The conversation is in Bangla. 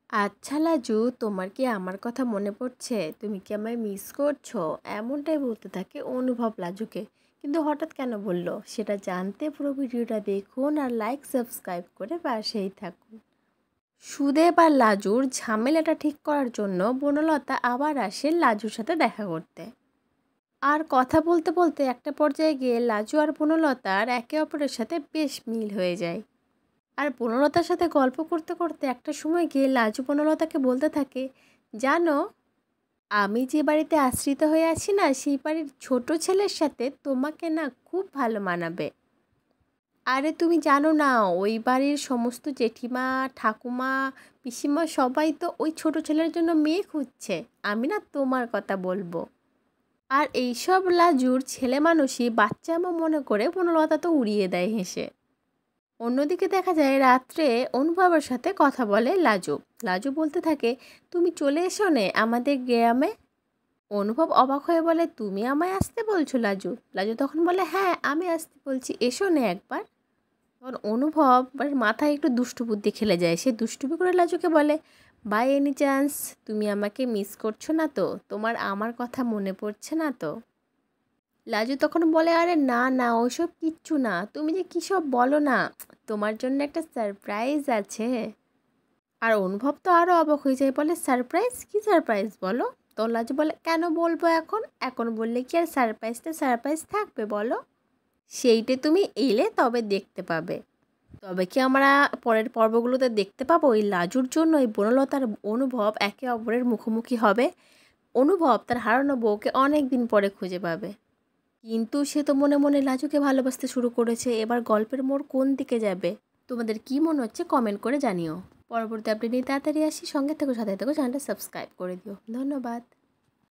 আচ্ছা লাজু, তোমার কি আমার কথা মনে পড়ছে? তুমি কি আমায় মিস করছো? এমনটাই বলতে থাকে অনুভব লাজুকে। কিন্তু হঠাৎ কেন বলল সেটা জানতে পুরো ভিডিওটা দেখুন আর লাইক সাবস্ক্রাইব করে পাশেই থাকুন। সুদেব আর লাজুর ঝামেলাটা ঠিক করার জন্য বনলতা আবার আসে লাজুর সাথে দেখা করতে। আর কথা বলতে বলতে একটা পর্যায়ে গিয়ে লাজু আর বনলতার একে অপরের সাথে বেশ মিল হয়ে যায়। আর বনলতার সাথে গল্প করতে করতে একটা সময় গিয়ে লাজু বনলতাকে বলতে থাকে, জানো, আমি যে বাড়িতে আশ্রিত হয়ে আছি না, সেই বাড়ির ছোট ছেলের সাথে তোমাকে না খুব ভালো মানাবে। আরে তুমি জানো না, ওই বাড়ির সমস্ত জেঠিমা, ঠাকুমা, পিসিমা সবাই তো ওই ছোট ছেলের জন্য মেয়ে খুঁজছে। আমি না তোমার কথা বলবো। আর এইসব লাজুর ছেলে মানুষই বাচ্চামো মনে করে বনলতা তো উড়িয়ে দেয় হেসে। অন্যদিকে দেখা যায় রাত্রে অনুভবের সাথে কথা বলে লাজু। লাজু বলতে থাকে, তুমি চলে এসো নে আমাদের গ্রামে। অনুভব অবাক হয়ে বলে, তুমি আমায় আসতে বলছো লাজু? লাজু তখন বলে, হ্যাঁ আমি আসতে বলছি, এসো নে একবার। তখন অনুভব মাথায় একটু দুষ্টু বুদ্ধি খেলে যায়। সে দুষ্টুমি করে লাজুকে বলে, বাই এনি চান্স তুমি আমাকে মিস করছো না তো? তোমার আমার কথা মনে পড়ছে না তো? লাজু তখন বলে, আরে না না, ওসব কিচ্ছু না, তুমি যে কী সব বলো না, তোমার জন্য একটা সারপ্রাইজ আছে। আর অনুভব তো আরও অবাক হয়ে যায়, বলে সারপ্রাইজ? কী সারপ্রাইজ বলো? তো লাজু বলে, কেন বলবো এখন? এখন বললে কি আর সারপ্রাইজটা সারপ্রাইজ থাকবে বলো? সেইটা তুমি এলে তবে দেখতে পাবে। তবে কি আমরা পরের পর্বগুলোতে দেখতে পাবো এই লাজুর জন্য এই বনলতার অনুভব একে অপরের মুখোমুখি হবে। অনুভব তার হারানো বউকে অনেক দিন পরে খুঁজে পাবে, কিন্তু সে তো মনে মনে লাজুকে ভালোবাসতে শুরু করেছে। এবার গল্পের মোড় কোন দিকে যাবে তোমাদের কি মনে হচ্ছে কমেন্ট করে জানিও। পরবর্তী আপডেট নিয়ে তাড়াতাড়ি আসি, সঙ্গে থেকো, সাথে থেকো, চ্যানেলটা সাবস্ক্রাইব করে দিও। ধন্যবাদ।